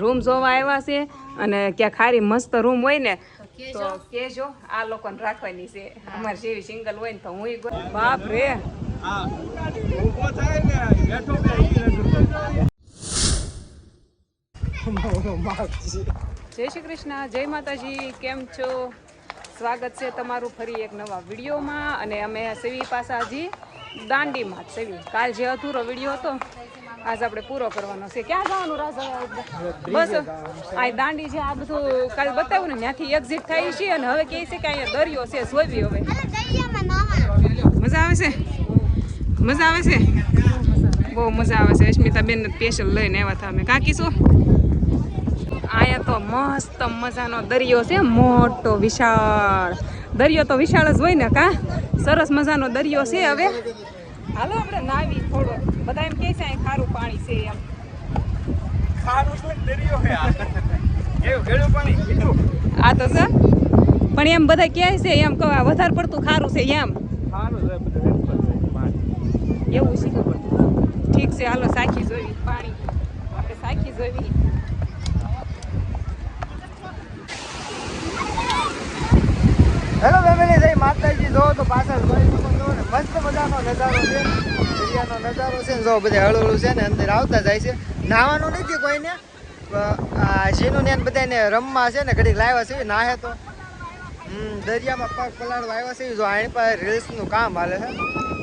Room જોવા આવ્યા છે અને ક્યાં ખારી મસ્ત રૂમ હોય ને તો કેજો આ લોકોને રાખવાની છે. અમારે જેવી સિંગલ હોય ને તો હું બાપ રે જય શ્રી કૃષ્ણ, જય માતાજી. કેમ છો? સ્વાગત છે તમારું ફરી એક નવા વિડીયોમાં. અને અમે સેવી પાસા હજી દાંડીમાં જ સેવી. કાલ જે અધૂરો વિડીયો હતો આજ આપણે પૂરો કરવાનો છે. ક્યાં જવાનું રાજા? બસ આ દાંડી છે. આ બધું કાલ બતાવ્યું ને ત્યાંથી એક્ઝિટ થાય છે અને હવે કહે છે કે અહીંયા દરિયો છે. જોઈ હવે મજા આવે છે, મજા આવે છે, બહુ મજા આવે છે. અસ્મિતાબેન સ્પેશિયલ લઈને આવ્યા હતા અમે. કાકી શું અહીંયા તો મસ્ત મજાનો દરિયો છે, મોટો વિશાળ દરિયો. તો વિશાળ જ હોય ને કા? સરસ મજાનો દરિયો છે. હવે હાલો આપણે નાવી થોડો. બધા એમ કહે છે અહીં ખારું પાણી છે. એમ ખારું દરિયો છે આ તો સર, પણ એમ બધા કહે છે એમ કહે વધારે પડતું ખારું છે એમ. એવું છે, ઠીક છે. હાલો સાખી જોઈ પાણી, આપણે સાખી જોઈ. હેલો ફેમિલી, જય માતાજી. જો તો પાછળ જોઈ શકો છો ને, મસ્ત મજાનો નજારો છે, દરિયાનો નજારો છે ને. જો બધા હળવળું છે ને અંદર આવતા જાય છે. નાહવાનું નથી કોઈને, જીનું ને બધાને રમવા છે ને ઘડીક લાવ્યા છે. નાહે તો દરિયામાં પગ પલાળવા આવ્યા છે. જો આની પાસે રીલ્સનું કામ હાલે છે.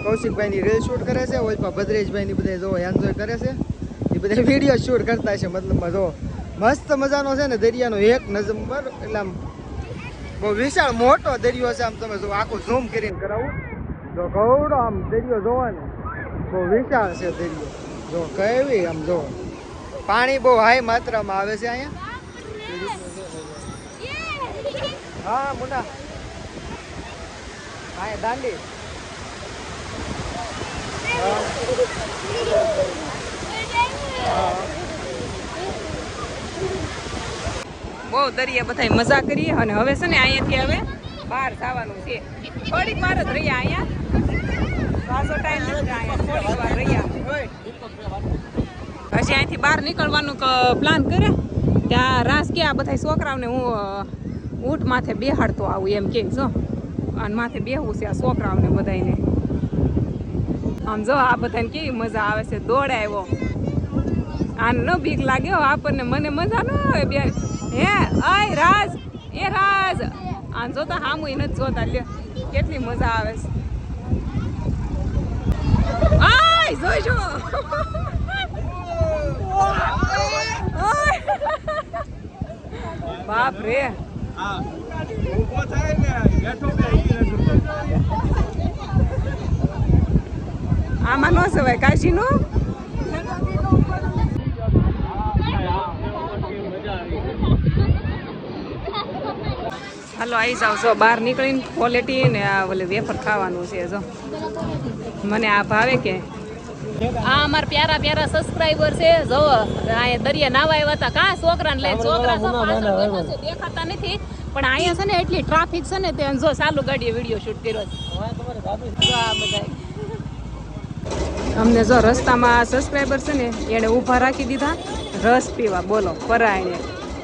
કૌશિકભાઈની રીલ શૂટ કરે છે, ઓલ પર ભદ્રેશભાઈની બધા જો એન્જોય કરે છે. એ બધા વિડીયો શૂટ કરતા છે. મતલબમાં જો મસ્ત મજાનો છે ને દરિયાનો એક નંબર. એટલે આમ બહુ વિશાળ મોટો દરિયો છે. આમ તમે જો આખું ઝૂમ કરીને કરાવું જો કવડો આમ દરિયો જોવાનો બહુ વિશાળ છે દરિયો. જો કેવી આમ જો પાણી બહુ હાઈ માત્રામાં આવે છે અહીંયા. હા મુન્ના, હા દાંડી. બહુ દરિયા બધા મજા કરીએ. અને હવે છે ને અહીંયાથી હવે બહાર જવાનું છે. થોડીક વાર જ રહ્યા અહીંયા, પાછો ટાઈમ નથી. અહીંયા થોડીક વાર રહ્યા. હજી અહીંથી બહાર નીકળવાનું પ્લાન કરે ત્યાં રાસ કે આ બધા છોકરાઓને હું ઊંટ માથે બેહાડતો આવું એમ કે જો. અને માથે બેહવું છે આ છોકરાઓને બધાને. આમ જો આ બધાને કેવી મજા આવે છે. દોડાવ્યો આને ન બીક લાગે આપણને. મને મજા ન આવે બે. હે આય રાજ, એ રાજ આમ જોતા હામું નથી જોતા. લે કેટલી મજા આવે છે. આય જોઈજો બાપ રે. આમાં ન સવાય કાશી નું. હાલો આવી જાવ. જો બહાર નીકળીને ક્વોલિટી ને આ ઓલે વેફર ખાવાનું છે. જો મને આ ભાવે કે આ અમારા પ્યારા પ્યારા સબસ્ક્રાઈબર છે. જો અહીંયા દરિયા નાવા આવ્યા હતા. કા છોકરાને લઈને? છોકરા દેખાતા નથી, પણ અહીંયા છે ને એટલી ટ્રાફિક છે ને તે જો ચાલુ ગાડીએ વિડીયો શૂટ કર્યો છે. આ બધા અમને જો રસ્તામાં સબસ્ક્રાઈબર છે ને એને ઊભા રાખી દીધા રસ પીવા. બોલો પરાયણે.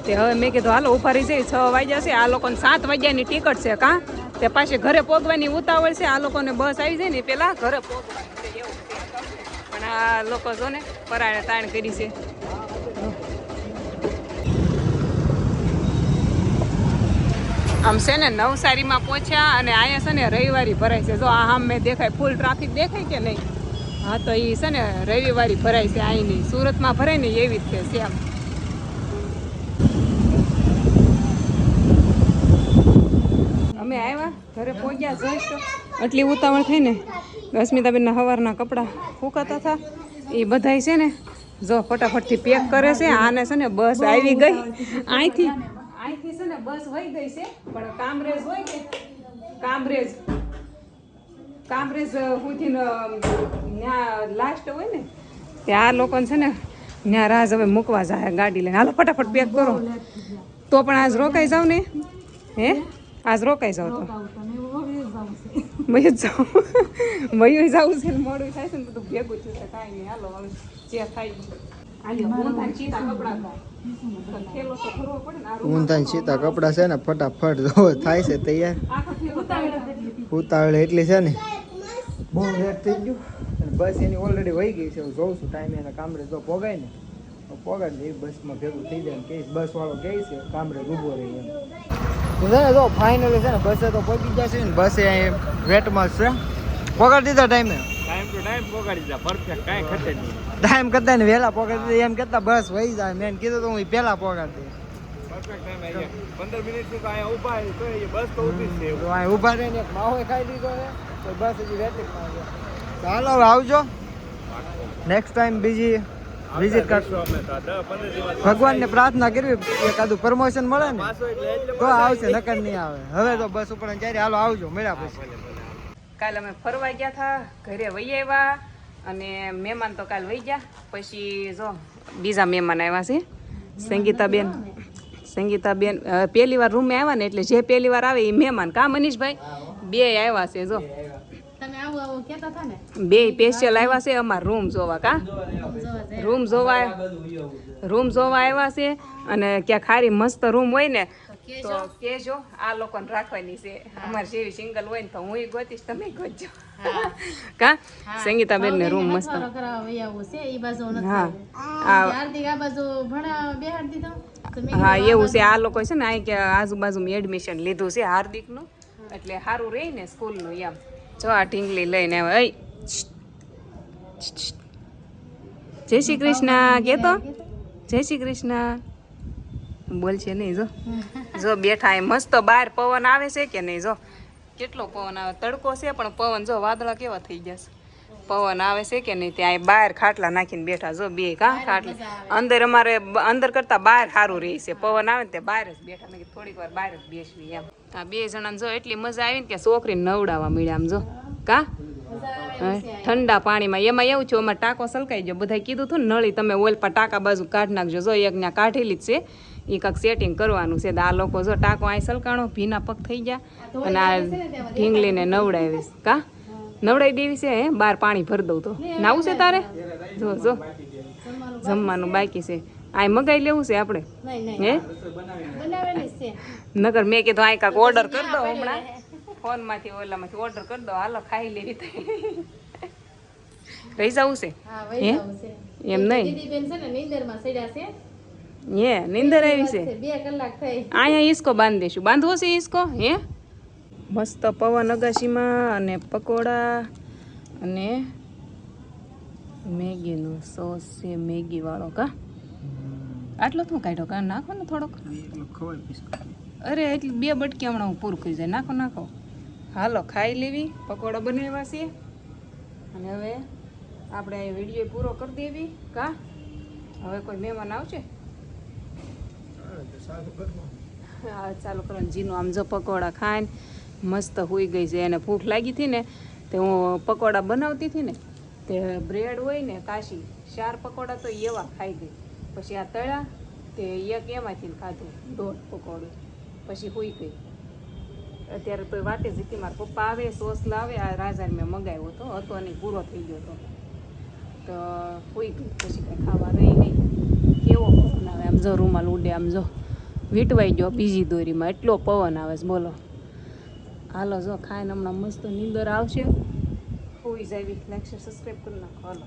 તે હવે મેં કીધું હાલો ઊભા રહી જાય. 6 વાગ્યા છે. આ લોકોને 7 વાગ્યાની ટિકિટ છે. કા તે પાછી ઘરે પોગવાની ઉતાવળ છે. આ લોકોને બસ આવી જાય ને પેલા ઘરે પોગવાનું છે એવું છે. પણ આ લોકો જો ને પરાયણે તાણ કરી છે. આમ છે ને નવસારીમાં પહોંચ્યા અને અહીંયા છે ને રવિવારી ભરાય છે. જો આ આમ મેં દેખાય ફૂલ ટ્રાફિક દેખાય કે નહીં? હા તો એ છે ને રવિવારી ભરાય છે. અહીંની સુરતમાં ભરાય ને એવી જ છે સેમ. અમે આવ્યા ઘરે પહોંચ્યા જઈશ એટલી ઉતાવળ થઈ ને. અસ્મિતાબેનના સવારના કપડાં ફૂંકાતા હતા એ બધાય છે ને જો ફટાફટથી પેક કરે છે. આને છે ને બસ આવી ગઈ. અહીંથી છે ને બસ વહી ગઈ છે. પણ કામરેજ હોય કે કામરેજ સુધી ત્યાં લાસ્ટ હોય ને ત્યાં લોકોને છે ને ત્યાં રાજ હવે મૂકવા જાય ગાડી લઈને. હાલો ફટાફટ પેક કરો. તો પણ આજ રોકાઈ જાવ ને? હે આજ રોકાઈ જાવ તો મયું જવું છે ને મોડું થાય છે ને બધું ભેગું થયું છે. કાંઈ નહીં હાલો હવે જે થાય. ઊંધા સીતા કપડા છે ને ફટાફટ જો થાય છે તૈયાર. ઉતાવળ એટલી છે ને બહુ લેટ થઈ ગયું અને બસ એની ઓલરેડી વહી ગઈ છે. હું જોઉં છું ટાઈમે એના કામરે જો પોગાય ને તો પોગાડી દે બસમાં ભેગું થઈ જાય ને કહીશ બસ વાળો કહે છે કામરે ઊભો રહી એમ. તો છે ને જો ફાઇનલી છે ને બસે તો પહોંચી જશે ને બસે અહીં વેટમાં છે પોગાડી દીધા ટાઈમે. ટાઈમ ટુ ટાઈમ પોગાડી દીધા પરફેક્ટ, કાંઈ ખટે નહીં. ટાઈમ કરતા ને વહેલા પોગાડી દીધા એમ કરતા બસ વહી જાય. મેં કીધું તો હું પહેલા પોગાડી દે. પરફેક્ટ ટાઈમ આવી ગયા. 15 મિનિટથી તો અહીંયા ઊભા છે, તો એ બસ તો ઊભી જ છે. તો અહીં ઊભા રહીને એક માહોલ ખાઈ લીધો છે તો બસ હજી વેટિંગમાં છે. ચાલો હવે આવજો નેક્સ્ટ ટાઈમ બીજી વિઝિટ કરશો. અમે તો 10-15 દિવસ ભગવાનને પ્રાર્થના કરવી એકાદું પ્રમોશન મળે ને પાછો એટલે તો આવશે નકર નહીં આવે. હવે તો બસ ઉપર ત્યારે હાલો આવજો મળ્યા પછી. કાલે અમે ફરવા ગયા હતા, ઘરે વહી આવ્યા અને મહેમાન તો કાલ વહી ગયા. પછી જો બીજા મહેમાન આવ્યા છે સંગીતાબેન. સંગીતાબેન પહેલી વાર રૂમે આવ્યા ને એટલે જે પહેલી વાર આવે એ મહેમાન કા મનીષભાઈ બે આવ્યા છે. જો બે સ્પેશિયલ આવ્યા છે અમારા રૂમ જોવા. કા રૂમ જોવા આવ્યા છે અને ક્યાં ખારી મસ્ત રૂમ હોય ને તો કેજો આ લોકોને રાખવાની છે. અમારી જેવી સિંગલ હોય ને તો હું ગોતીશ, તમે ગોતજો. કા સંગીતાબેન ને રૂમ મસ્ત. હા એવું છે. આ લોકો છે ને અહીં કે આજુબાજુમાં એડમિશન લીધું છે હાર્દિકનું, એટલે સારું રહી ને સ્કૂલનું એમ. જો આ ઢીંગલી લઈને આવે. જય શ્રી કૃષ્ણ કેતો, જય શ્રી કૃષ્ણ બોલ છે નહીં. જો બેઠા એ મસ્ત બહાર પવન આવે છે કે નહીં. જો કેટલો પવન આવે. તડકો છે પણ પવન જો વાદળા કેવા થઈ ગયા છે. પવન આવે છે કે નહીં. ત્યાં બહાર ખાટલા નાખીને બેઠા. જો બે કા ખાટલા અંદર અમારે અંદર કરતા બહાર સારું રહે છે. પવન આવે ને તે બહાર જ બેઠા નાખી થોડીક વાર બહાર જ બેસવી એમ. આ બે જણાને જો એટલી મજા આવી ને કે છોકરીને નવડાવવા મળ્યા આમ. જો કા ઠંડા પાણીમાં એમાં એવું છે અમારે ટાંકો સલકાઈ ગયો. બધા કીધું હતું ને નળી તમે ઓઇલ પર ટાંકા બાજુ કાઢી નાખજો. જો એક ત્યાં કાઢેલી જ છે એ કાંક સેટિંગ કરવાનું છે. આ લોકો જો ટાંકો અહીં સલકાણો ભીના પગ થઈ ગયા અને આ ઢીંગલીને નવડાવીશ. કા નવડાવી દેવી છે હે. બહાર પાણી ભરી દઉં તો નાવું છે તારે. જો જો જમવાનું બાકી છે. આ મગાઈ લેવું છે આપણે હે નગર મેં કીધું આ કાંક ઓર્ડર કરી દો હમણાં ફોનમાંથી ઓલામાંથી ઓર્ડર કરી દો. હાલો ખાઈ લેવી રહી જવું છે હે એમ નહીં. હે નીંદર આવી છે. અહીંયા ઈસકો બાંધી દઈશું. બાંધવો છે ઈસકો હે. મસ્ત પવન અગાશીમાં અને પકોડા અને મેગીનો સોસ છે મેગી વાળો. કા આટલો તું કાઢ્યો કા નાખો ને થોડોક. અરે એટલી બે બટકી હમણાં હું પૂરું કરી જાય. નાખો નાખો. હાલો ખાઈ લેવી. પકોડા બનાવ્યા છે અને હવે આપણે આ વિડીયો પૂરો કરી દેવી. કા હવે કોઈ મહેમાન આવશે હા ચાલુ કરવાનું. જીનું આમ જો પકોડા ખાઈને મસ્ત હોઈ ગઈ છે. એને ભૂખ લાગી હતી ને તે હું પકોડા બનાવતી હતી ને તે બ્રેડ હોય ને કાશી 4 પકોડા તો એવા ખાઈ ગઈ. પછી આ તળ્યા તે એક એમાંથી ખાધું 1.5 પકોડું પછી હોઈ ગઈ. અત્યારે તો વાટે જ હતી. મારા પપ્પા આવે સોસ લાવે. આ રાજાને મેં મગાવ્યો હતો અને પૂરો થઈ ગયો હતો તો હોઈ ગઈ. પછી કંઈ ખાવા રહી નહીં. કેવો પવન આવે આમ જો રૂમાલ ઉડે આમ જો વીટવાઈ ગયો બીજી દોરીમાં. એટલો પવન આવે છે બોલો. હાલો જો ખાઈને હમણાં મસ્ત નીંદર આવશે. હોઈ જાય. લાઈક શેર સબસ્ક્રાઈબ કરી નાખો. હાલો.